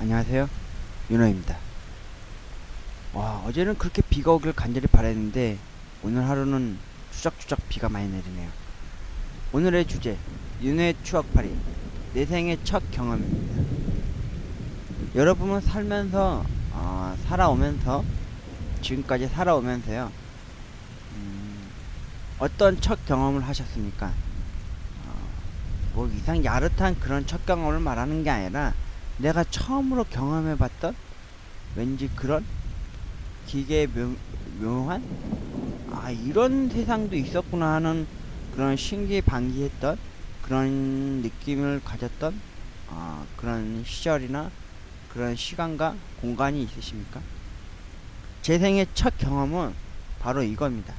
안녕하세요. 윤호입니다. 와, 어제는 그렇게 비가 오길 간절히 바랬는데 오늘 하루는 추적추적 비가 많이 내리네요. 오늘의 주제, 윤호의 추억팔이, 내 생의 첫 경험입니다. 여러분은 살아오면서 지금까지 살아오면서요, 어떤 첫 경험을 하셨습니까? 뭐 이상 야릇한 그런 첫 경험을 말하는 게 아니라 내가 처음으로 경험해봤던 왠지 그런 기계의 묘한 이런 세상도 있었구나 하는 그런 신기반기했던 그런 느낌을 가졌던 그런 시절이나 그런 시간과 공간이 있으십니까? 제 생의 첫 경험은 바로 이겁니다.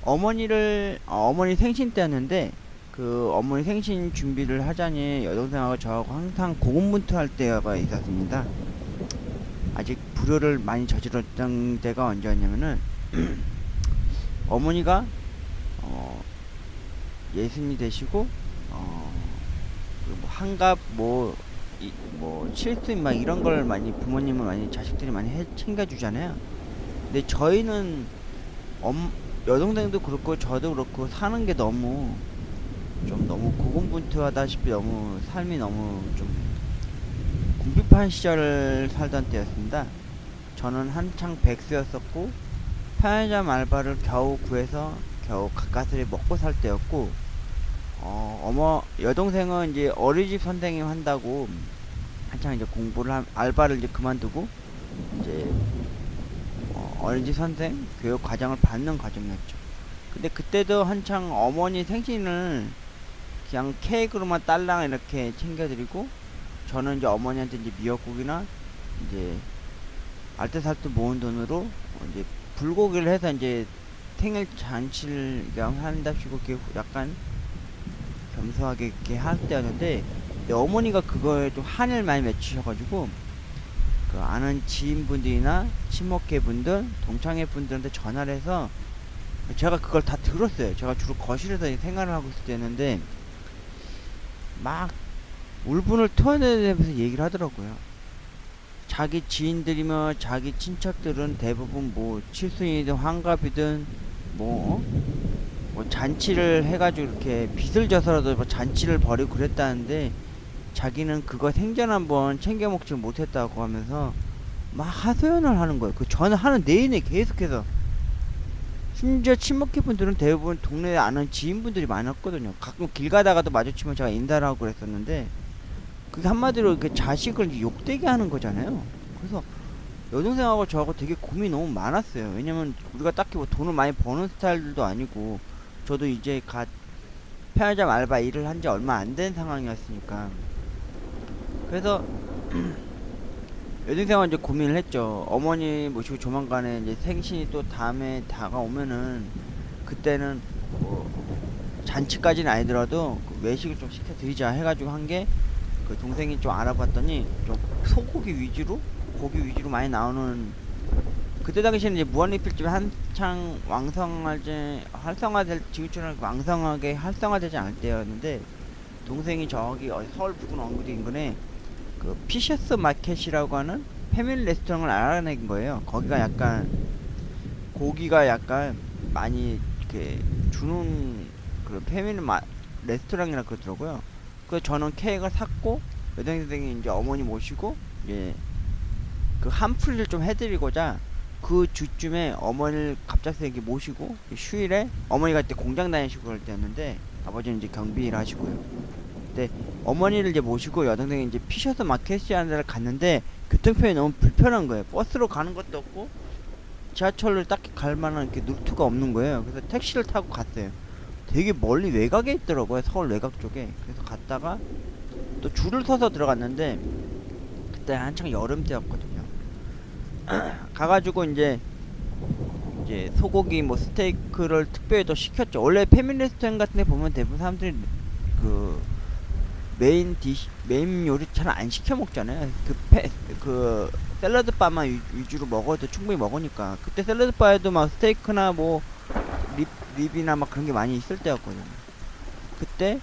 어머니 생신 때였는데 그 어머니 생신 준비를 하자니 여동생하고 저하고 항상 고군분투할 때가 있었습니다. 아직 불효를 많이 저질렀던 때가 언제였냐면은 어머니가 어, 예순이 되시고 그뭐 한갑 뭐 칠순 막 이런 걸 많이 부모님은 많이 자식들이 많이 챙겨주잖아요. 근데 저희는 엄 여동생도 그렇고 저도 그렇고 사는 게 너무 고군분투하다시피 너무 삶이 너무 좀 궁핍한 시절을 살던 때였습니다. 저는 한창 백수였었고 편의점 알바를 겨우 구해서 겨우 가까스를 먹고 살 때였고 여동생은 이제 어린이집 선생님 한다고 한창 이제 알바를 이제 그만두고 이제 어린이집 선생 교육 과정을 받는 과정이었죠. 근데 그때도 한창 어머니 생신을 그냥 케이크로만 딸랑 이렇게 챙겨드리고 저는 이제 어머니한테 이제 미역국이나 이제 알뜰살뜰 모은 돈으로 이제 불고기를 해서 이제 생일 잔치를 한답시고 이렇게 약간 겸소하게 이렇게 할 때였는데 어머니가 그거에 좀 한을 많이 맺히셔가지고 그 아는 지인분들이나 친목계분들, 동창회분들한테 전화를 해서 제가 그걸 다 들었어요. 제가 주로 거실에서 생활을 하고 있을 때였는데 막 울분을 토해내면서 얘기를 하더라고요. 자기 지인들이며 자기 친척들은 대부분 뭐 칠순이든 환갑이든 뭐, 뭐 잔치를 해가지고 이렇게 빚을 져서라도 뭐 잔치를 벌이고 그랬다는데 자기는 그거 생전 한번 챙겨 먹지 못했다고 하면서 막 하소연을 하는 거예요. 그 저는 하는 내내 계속해서 심지어 친목회 분들은 대부분 동네에 아는 지인분들이 많았거든요. 가끔 길 가다가도 마주치면 제가 인사를 하고 그랬었는데 그게 한마디로 이렇게 자식을 욕되게 하는 거잖아요. 그래서 여동생하고 저하고 되게 고민이 너무 많았어요. 왜냐면 우리가 딱히 뭐 돈을 많이 버는 스타일도 아니고 저도 이제 갓 편의점 알바 일을 한 지 얼마 안 된 상황이었으니까 그래서 여동생은 이제 고민을 했죠. 어머니 모시고 조만간에 이제 생신이 또 다음에 다가오면은 그때는 뭐 잔치까지는 아니더라도 그 외식을 좀 시켜드리자 해가지고 한 게 그 동생이 좀 알아봤더니 좀 소고기 위주로 고기 위주로 많이 나오는 그때 당시에는 이제 무한리필집이 한창 활성화될 지금처럼 왕성하게 활성화되지 않을 때였는데 동생이 저기 서울 부근 어디 인근에 그 피셔스 마켓이라고 하는 패밀리 레스토랑을 알아낸 거예요. 거기가 약간 고기가 약간 많이 이렇게 주는 그런 레스토랑이라 그러더라고요. 그래서 저는 케이크를 샀고 여동 선생이 이제 어머니 모시고 이제 그 한풀이를 좀 해드리고자 그 주쯤에 어머니를 갑작스레 모시고 휴일에 어머니가 그때 공장 다니시고 그럴 때였는데 아버지는 이제 경비 일 하시고요. 근데 어머니를 이제 모시고 여동생이 이제 피셔스 마켓이라는 데를 갔는데 교통편이 너무 불편한 거예요. 버스로 가는 것도 없고 지하철을 딱히 갈 만한 이렇게 루트가 없는 거예요. 그래서 택시를 타고 갔어요. 되게 멀리 외곽에 있더라고요. 서울 외곽 쪽에. 그래서 갔다가 또 줄을 서서 들어갔는데 그때 한창 여름 때였거든요. 가가지고 이제 소고기 뭐 스테이크를 특별히 또 시켰죠. 원래 패밀리 레스토랑 같은 데 보면 대부분 사람들이 그 메인 요리 잘 안 시켜 먹잖아요. 그 샐러드 바만 위주로 먹어도 충분히 먹으니까. 그때 샐러드 바에도 막 스테이크나 뭐 립이나 막 그런 게 많이 있을 때였거든요. 그때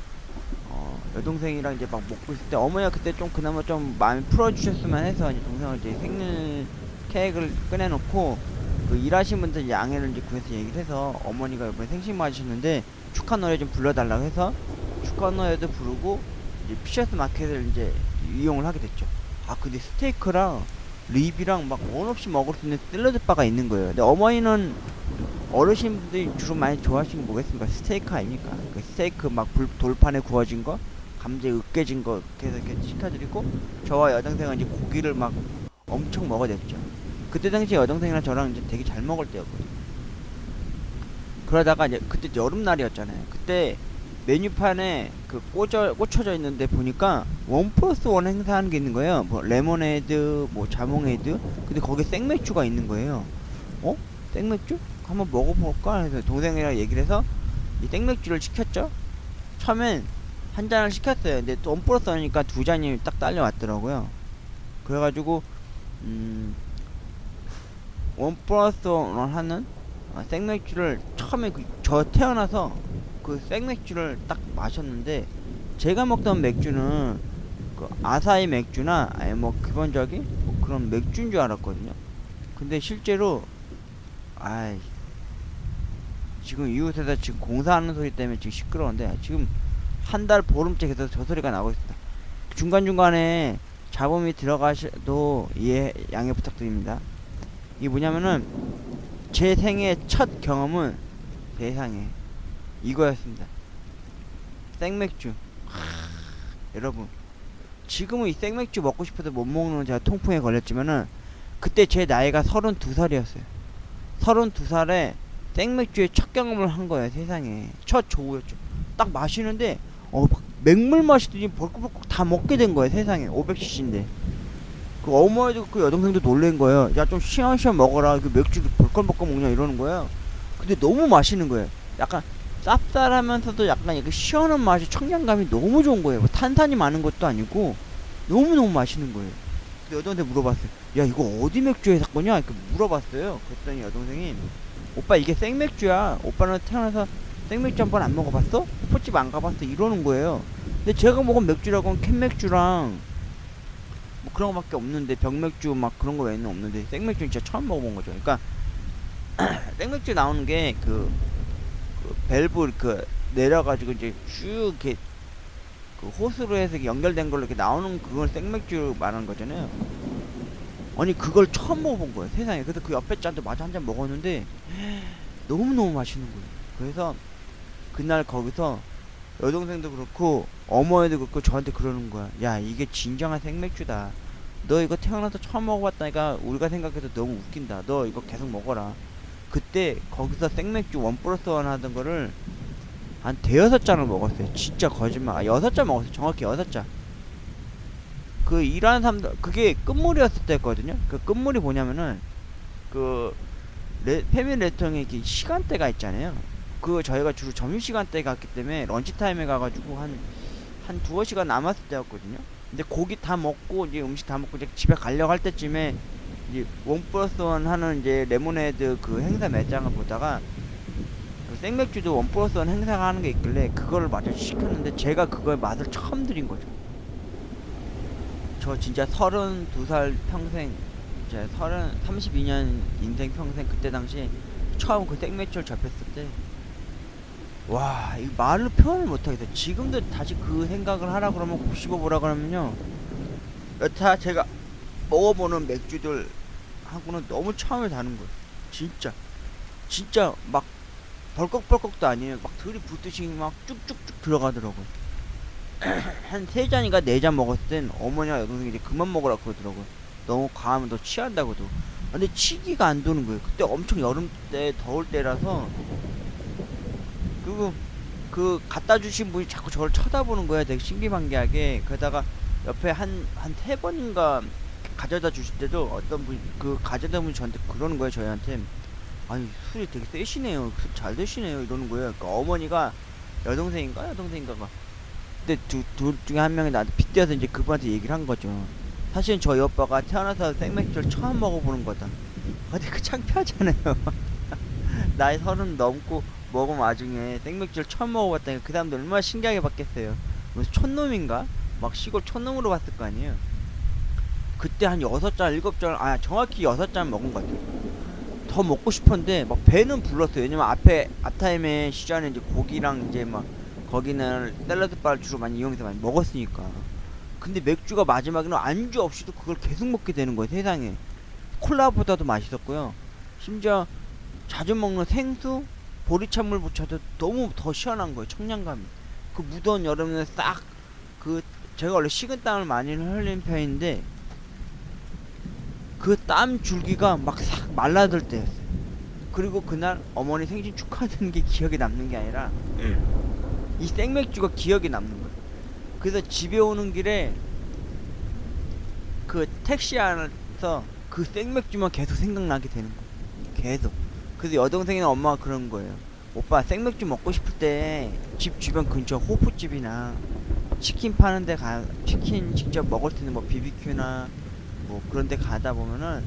여동생이랑 이제 막 먹고 있을 때 어머니가 그때 좀 그나마 좀 마음이 풀어주셨으면 해서 이제 동생을 이제 생일 케이크를 꺼내놓고 그 일하신 분들 양해를 이제 구해서 얘기를 해서 어머니가 이번에 생신 맞으셨는데 축하 노래 좀 불러달라고 해서 축하 노래도 부르고 이제 피셔스 마켓을 이제 이용을 하게 됐죠. 아 근데 스테이크랑 립이랑 막 원 없이 먹을 수 있는 샐러드 바가 있는 거예요. 근데 어머니는 어르신분들이 주로 많이 좋아하시는 게 뭐겠습니까? 스테이크 아닙니까? 그 스테이크 막 돌판에 구워진 거, 감자에 으깨진 거 계속 이렇게 시켜드리고 저와 여동생은 이제 고기를 막 엄청 먹어댔죠. 그때 당시 여동생이랑 저랑 이제 되게 잘 먹을 때였거든요. 그러다가 이제 그때 여름날이었잖아요. 그때 메뉴판에 그 꽂혀져 있는데 보니까 원 플러스 원 행사하는 게 있는 거예요. 뭐 레모네이드, 뭐 자몽에이드. 근데 거기에 생맥주가 있는 거예요. 어? 생맥주? 한번 먹어볼까 해서 동생이랑 얘기를 해서 이 생맥주를 시켰죠. 처음엔 한 잔을 시켰어요. 근데 또 원 플러스 원이니까 두 잔이 딱 딸려왔더라고요. 그래가지고 원 플러스 원 하는 생맥주를 처음에 저 태어나서 그 생맥주를 딱 마셨는데 제가 먹던 맥주는 그 아사히 맥주나 아니 뭐 기본적인 뭐 그런 맥주인 줄 알았거든요. 근데 실제로 아이 지금 이웃에서 지금 공사하는 소리 때문에 지금 시끄러운데 지금 한 달 보름째 계속 저 소리가 나고 있습니다. 중간중간에 잡음이 들어가셔도 이해 양해 부탁드립니다. 이게 뭐냐면은 제 생애 첫 경험은 세상에 이거였습니다. 생맥주. 여러분 지금은 이 생맥주 먹고 싶어도 못 먹는 제가 통풍에 걸렸지만은 그때 제 나이가 32살이었어요. 32살에 생맥주의 첫 경험을 한 거예요. 세상에 첫 조우였죠. 딱 마시는데 막 맹물 마시더니 벌컥벌컥 다 먹게 된 거예요. 세상에 500cc인데 그 어머니도 그 여동생도 놀란 거예요. 야 좀 시원시원 먹어라. 그 맥주 벌컥벌컥 먹냐 이러는 거예요. 근데 너무 맛있는 거예요. 약간 쌉쌀하면서도 약간 이렇게 시원한 맛이 청량감이 너무 좋은 거예요. 뭐 탄산이 많은 것도 아니고 너무너무 맛있는 거예요. 근데 여동생 물어봤어요. 야 이거 어디 맥주에 샀거냐? 이렇게 물어봤어요. 그랬더니 여동생이 오빠 이게 생맥주야. 오빠는 태어나서 생맥주 한 번 안 먹어봤어? 포집 안 가봤어? 이러는 거예요. 근데 제가 먹은 맥주라고는 캔맥주랑 뭐 그런 거밖에 없는데 병맥주 막 그런 거 외에는 없는데 생맥주는 진짜 처음 먹어본 거죠. 그러니까 생맥주 나오는 게 그 밸브 그 내려가지고 이제 쭉 이렇게 그 호스로 해서 연결된 걸로 이렇게 나오는 그걸 생맥주 말하는 거잖아요. 아니 그걸 처음 먹어본 거예요. 세상에. 그래서 그 옆에 잔도 마저 한 잔 먹었는데 너무너무 맛있는 거예요. 그래서 그날 거기서 여동생도 그렇고 어머니도 그렇고 저한테 그러는 거야. 야 이게 진정한 생맥주다. 너 이거 태어나서 처음 먹어봤다니까 우리가 생각해도 너무 웃긴다. 너 이거 계속 먹어라. 그때 거기서 생맥주 원 플러스 원 하던 거를 한 대여섯 잔을 먹었어요. 진짜 거짓말. 6잔 먹었어요. 정확히 6잔. 그 일하는 사람들 그게 끝물이었을 때였거든요. 그 끝물이 뭐냐면은 그 패밀리 레스토랑에 이렇게 시간대가 있잖아요. 그 저희가 주로 점심시간대에 갔기 때문에 런치타임에 가가지고 한 두어 시간 남았을 때였거든요. 근데 고기 다 먹고 이제 음식 다 먹고 이제 집에 가려고 할 때쯤에 이제 원 플러스 원 하는 이제 레모네이드 그 행사 매장을 보다가 그 생맥주도 원 플러스 원 행사가 하는 게 있길래 그거를 마저 시켰는데 제가 그거의 맛을 처음 들인 거죠. 저 진짜 32살 평생 이제 32년 인생 평생 그때 당시 처음 그 생맥주를 접했을 때 와, 이 말로 표현을 못하겠어요. 지금도 다시 그 생각을 하라 그러면 곱씹어 보라 그러면요. 여타 제가 먹어보는 맥주들 하고는 너무 차원이 다른 거예요. 진짜. 진짜 막 벌컥벌컥도 아니에요. 막 들이붓듯이 막 쭉쭉쭉 들어가더라고요. 한 3잔인가 4잔 먹었을 땐 어머니와 여동생이 이제 그만 먹으라 그러더라고요. 너무 과하면 너 취한다고도. 근데 치기가 안 도는 거예요. 그때 엄청 여름 때 더울 때라서 그리고 그 갖다 주신 분이 자꾸 저를 쳐다보는 거예요. 되게 신기반기하게. 그러다가 옆에 한 3번인가 가져다 주실 때도 어떤 분이 그 가져다 분이 저한테 그러는 거예요. 저희한테 아니 술이 되게 세시네요. 술 잘 드시네요. 이러는 거예요. 그러니까 어머니가 여동생인가가 근데 둘 중에 한 명이 나한테 빗대어서 이제 그분한테 얘기를 한 거죠. 사실은 저희 오빠가 태어나서 생맥주를 처음 먹어보는 거다. 근데 그 창피하잖아요. 나이 30 넘고 먹은 와중에 생맥주를 처음 먹어봤다니까 그 사람들 얼마나 신기하게 봤겠어요. 무슨 촌놈인가? 막 시골 촌놈으로 봤을 거 아니에요. 그때 한 6잔 7잔, 아 정확히 6잔 먹은 것 같아요. 더 먹고 싶었는데 막 배는 불렀어요. 왜냐면 앞타임에 시전에 이제 고기랑 이제 막 거기는 샐러드 바를 주로 많이 이용해서 많이 먹었으니까. 근데 맥주가 마지막에는 안주 없이도 그걸 계속 먹게 되는 거예요. 세상에. 콜라보다도 맛있었고요. 심지어 자주 먹는 생수 보리찬물 부쳐도 너무 더 시원한 거예요. 청량감이. 그 무더운 여름에 싹 그 제가 원래 식은땀을 많이 흘리는 편인데 그 땀 줄기가 막 싹 말라들 때였어요. 그리고 그날 어머니 생신 축하드리는 게 기억에 남는 게 아니라 이 생맥주가 기억에 남는 거예요. 그래서 집에 오는 길에 그 택시 안에서 그 생맥주만 계속 생각나게 되는 거예요. 계속. 그래서 여동생이나 엄마가 그런 거예요. 오빠 생맥주 먹고 싶을 때 집 주변 근처 호프집이나 치킨 파는 데 치킨 직접 먹을 수 있는 뭐 BBQ나 뭐 그런 데 가다 보면은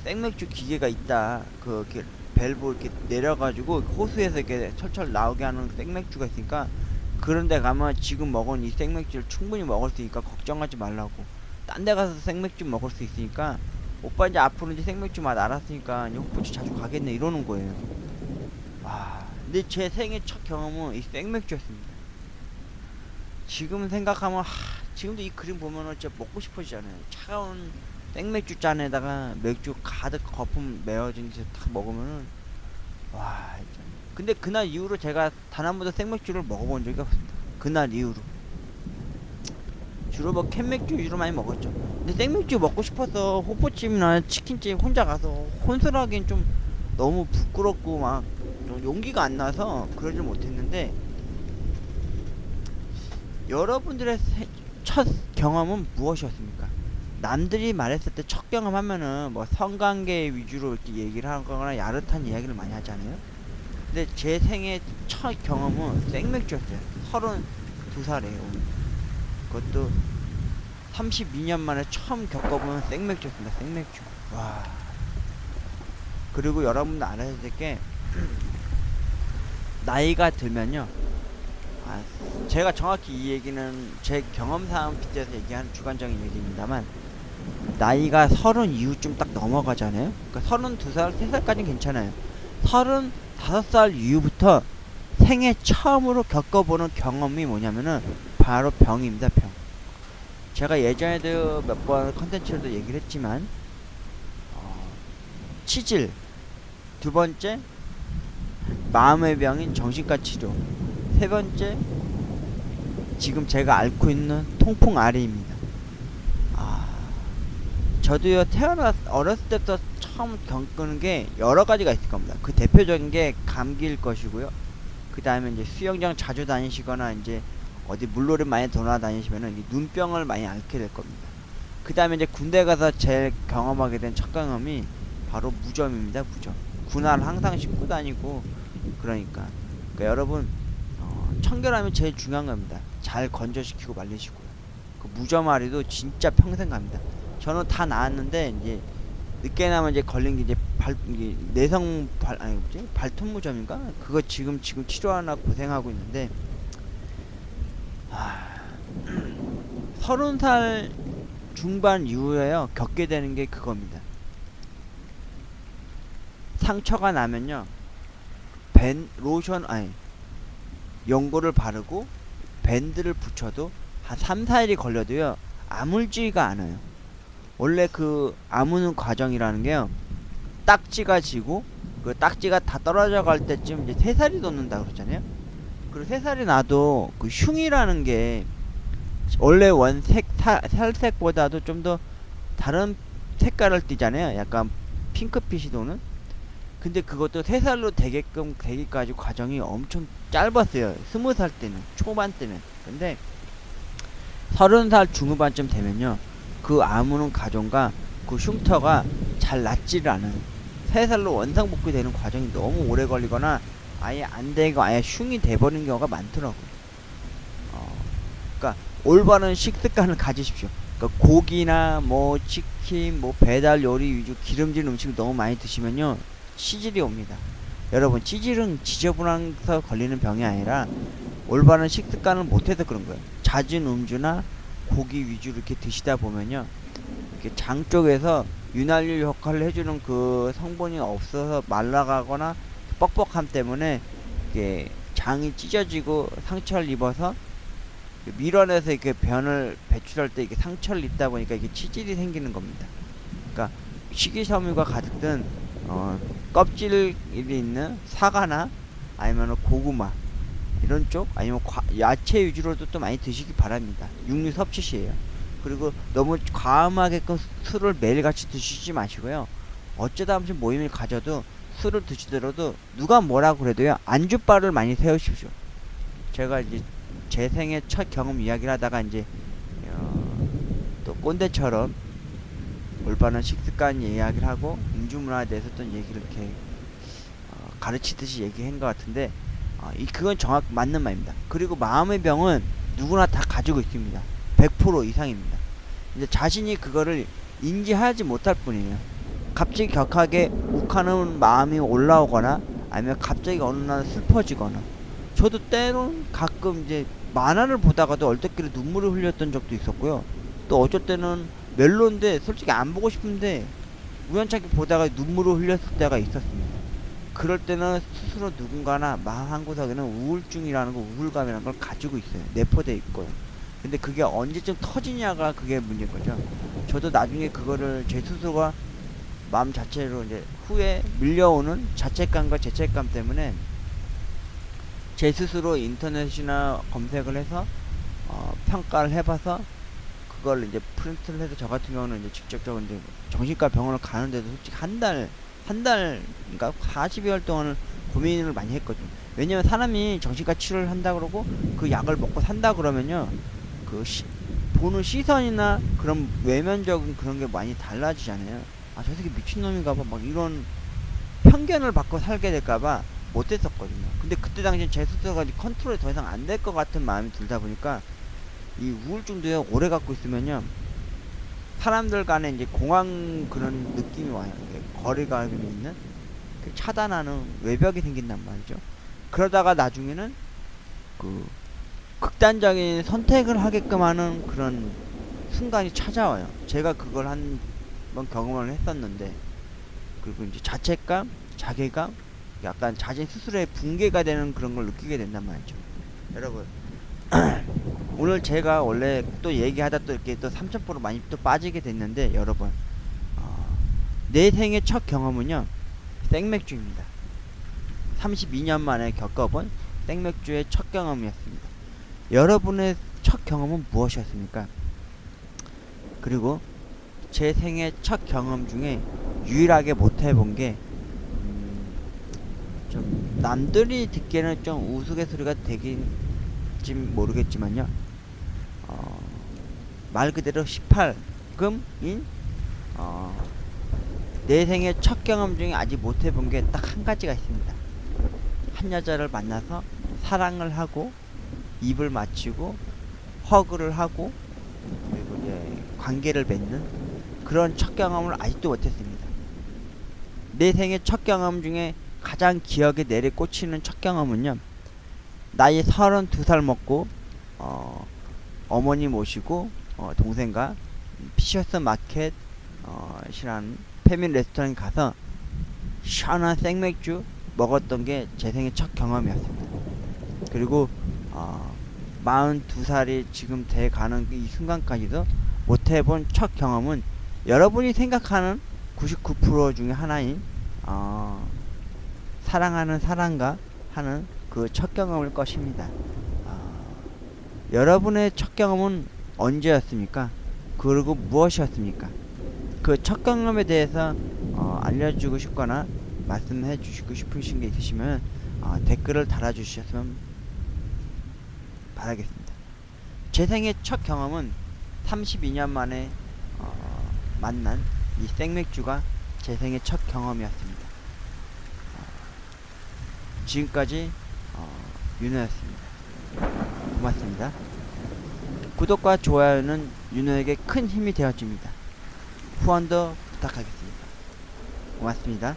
생맥주 기계가 있다. 이렇게 밸브 이렇게 내려가지고 호수에서 이렇게 철철 나오게 하는 생맥주가 있으니까 그런 데 가면 지금 먹은 이 생맥주를 충분히 먹을 수 있으니까 걱정하지 말라고. 딴 데 가서 생맥주 먹을 수 있으니까 오빠 이제 앞으로 이제 생맥주 맛 알았으니까 이제 호프집 자주 가겠네 이러는 거예요. 와, 근데 제 생애 첫 경험은 이 생맥주였습니다. 지금 생각하면 지금도 이 그림 보면은 진짜 먹고 싶어지잖아요. 차가운 생맥주 잔에다가 맥주 가득 거품 메워진 채 딱 먹으면은 와 진짜. 근데 그날 이후로 제가 단 한 번도 생맥주를 먹어본 적이 없습니다. 그날 이후로 주로 뭐 캔맥주 위주로 많이 먹었죠. 근데 생맥주 먹고 싶어서 호프집이나 치킨집 혼자 가서 혼술하기엔 좀 너무 부끄럽고 막 좀 용기가 안 나서 그러질 못했는데 여러분들의 첫 경험은 무엇이었습니까? 남들이 말했을 때 첫 경험하면은 뭐 성관계 위주로 이렇게 얘기를 하거나 야릇한 이야기를 많이 하잖아요. 근데 제 생애 첫 경험은 생맥주였어요. 32살이에요. 그것도 32년 만에 처음 겪어보는 생맥주였습니다. 생맥주. 와. 그리고 여러분들 알아야 될 게 나이가 들면요. 제가 정확히 이 얘기는 제 경험상 빗대서 얘기하는 주관적인 얘기입니다만 나이가 30 이후쯤 딱 넘어가잖아요. 그러니까 32살, 3살까지는 괜찮아요. 35살 이후부터 생애 처음으로 겪어보는 경험이 뭐냐면은 바로 병입니다. 병. 제가 예전에도 몇 번 컨텐츠로도 얘기를 했지만 치질, 두 번째 마음의 병인 정신과 치료, 세 번째 지금 제가 앓고 있는 통풍 아리입니다. 저도요 어렸을 때부터 처음 겪는 게 여러 가지가 있을 겁니다. 그 대표적인 게 감기일 것이고요. 그 다음에 이제 수영장 자주 다니시거나 이제 어디 물놀이 많이 돌아다니시면은 눈병을 많이 앓게 될 겁니다. 그 다음에 이제 군대 가서 제일 경험하게 된 첫 경험이 바로 무좀입니다. 무좀. 군화를 항상 신고 다니고 그러니까 여러분 청결하면 제일 중요한 겁니다. 잘 건조시키고 말리시고요. 그 무좀아리도 진짜 평생 갑니다. 저는 다 나았는데 이제 늦게 나면 이제 걸린 게 이제 이게 발톱 무좀인가? 그거 지금 치료하나 고생하고 있는데 30살 중반 이후에요 겪게 되는 게 그겁니다. 상처가 나면요 로션 연고를 바르고 밴드를 붙여도 한 3-4일이 걸려도요 아물지가 않아요. 원래 그 아무는 과정이라는 게요 딱지가 지고 그 딱지가 다 떨어져 갈 때쯤 이제 새살이 돋는다 그러잖아요. 그리고 새살이 나도 그 흉이라는 게 원래 살색보다도 좀 더 다른 색깔을 띠잖아요. 약간 핑크빛이 도는. 근데 그것도 새살로 되게끔 되기까지 과정이 엄청 짧았어요. 20살 때는, 초반 때는. 근데 30살 중후반쯤 되면요 그 아무는 가정과 그 흉터가 잘 낫지를 않아요. 새살로 원상복귀 되는 과정이 너무 오래 걸리거나 아예 안 되고 아예 흉이 돼버리는 경우가 많더라고요. 그러니까 올바른 식습관을 가지십시오. 그러니까 고기나 뭐 치킨, 뭐 배달 요리 위주 기름진 음식을 너무 많이 드시면요 치질이 옵니다. 여러분 치질은 지저분해서 걸리는 병이 아니라 올바른 식습관을 못해서 그런 거예요. 잦은 음주나 고기 위주로 이렇게 드시다 보면요, 이렇게 장 쪽에서 윤활유 역할을 해주는 그 성분이 없어서 말라가거나 뻑뻑함 때문에 이게 장이 찢어지고 상처를 입어서 밀어내서 이렇게 변을 배출할 때 이게 상처를 입다 보니까 이게 치질이 생기는 겁니다. 그러니까 식이섬유가 가득 든 껍질이 있는 사과나 아니면 고구마 이런 쪽, 아니면 야채 위주로도 또 많이 드시기 바랍니다. 육류 섭취 시에요. 그리고 너무 과음하게끔 술을 매일같이 드시지 마시고요. 어쩌다 한 번씩 모임을 가져도 술을 드시더라도 누가 뭐라 그래도요, 안주바를 많이 세우십시오. 제가 이제 제 생애 첫 경험 이야기를 하다가 이제 또 꼰대처럼 올바른 식습관 이야기를 하고 음주 문화에 대해서 또 얘기를 이렇게 가르치듯이 얘기한 것 같은데, 그건 정확 맞는 말입니다. 그리고 마음의 병은 누구나 다 가지고 있습니다. 100% 이상입니다. 이제 자신이 그거를 인지하지 못할 뿐이에요. 갑자기 격하게 욱하는 마음이 올라오거나 아니면 갑자기 어느 날 슬퍼지거나, 저도 때론 가끔 이제 만화를 보다가도 얼떨결에 눈물을 흘렸던 적도 있었고요. 또 어쩔 때는 멜로인데 솔직히 안 보고 싶은데 우연찮게 보다가 눈물을 흘렸을 때가 있었습니다. 그럴 때는 스스로 누군가나 마음 한구석에는 우울증이라는 거, 우울감이라는 걸 가지고 있어요. 내포되어 있고요. 근데 그게 언제쯤 터지냐가 그게 문제인 거죠. 저도 나중에 그거를 제 스스로가 마음 자체로 이제 후에 밀려오는 자책감과 죄책감 때문에 제 스스로 인터넷이나 검색을 해서 평가를 해봐서 그걸 이제 프린트를 해서, 저 같은 경우는 이제 직접적으로 이제 정신과 병원을 가는데도 솔직히 한 달인가 40여일 동안을 고민을 많이 했거든요. 왜냐면 사람이 정신과 치료를 한다 그러고 그 약을 먹고 산다 그러면요, 그 보는 시선이나 그런 외면적인 그런 게 많이 달라지잖아요. 아, 저 새끼 미친놈인가봐, 막 이런 편견을 받고 살게 될까봐 못했었거든요. 근데 그때 당시엔 제 스스로가 컨트롤이 더 이상 안 될 것 같은 마음이 들다 보니까, 이 우울증도요, 오래 갖고 있으면요, 사람들 간에 이제 공황 그런 느낌이 와요. 거리감이 있는, 차단하는 외벽이 생긴단 말이죠. 그러다가 나중에는 그 극단적인 선택을 하게끔 하는 그런 순간이 찾아와요. 제가 그걸 한 번 경험을 했었는데, 그리고 이제 자책감, 자괴감, 약간 자신 스스로의 붕괴가 되는 그런 걸 느끼게 된단 말이죠. 여러분, 오늘 제가 원래 또 얘기하다 또 이렇게 또 3000% 많이 또 빠지게 됐는데, 여러분, 내 생애 첫 경험은요, 생맥주입니다. 32년 만에 겪어본 생맥주의 첫 경험이었습니다. 여러분의 첫 경험은 무엇이었습니까? 그리고 제 생애 첫 경험 중에 유일하게 못 해본 게, 좀 남들이 듣기에는 좀 우스갯소리가 되긴지 모르겠지만요, 말 그대로 18금인 내 생애 첫 경험 중에 아직 못 해본 게 딱 한 가지가 있습니다. 한 여자를 만나서 사랑을 하고 입을 맞추고 허그를 하고 그리고 이제 관계를 맺는 그런 첫 경험을 아직도 못했습니다. 내 생애 첫 경험 중에 가장 기억에 내리꽂히는 첫 경험은요, 나이 32살 먹고 어머니 모시고 동생과 피셔스 마켓 이라는 패밀리 레스토랑에 가서 시원한 생맥주 먹었던 게 제 생애 첫 경험이었습니다. 그리고 42살이 지금 돼가는 이 순간까지도 못해본 첫 경험은 여러분이 생각하는 99% 중에 하나인 사랑하는 사람과 하는 그 첫 경험일 것입니다. 여러분의 첫 경험은 언제였습니까? 그리고 무엇이었습니까? 그 첫 경험에 대해서 알려주고 싶거나 말씀해 주시고 싶으신 게 있으시면 댓글을 달아주셨으면 바라겠습니다. 제 생애 첫 경험은 32년 만에 만난 이 생맥주가 제 생애 첫 경험이었습니다. 지금까지 윤호였습니다. 고맙습니다. 구독과 좋아요는 윤호에게 큰 힘이 되어줍니다. 후원도 부탁하겠습니다. 고맙습니다.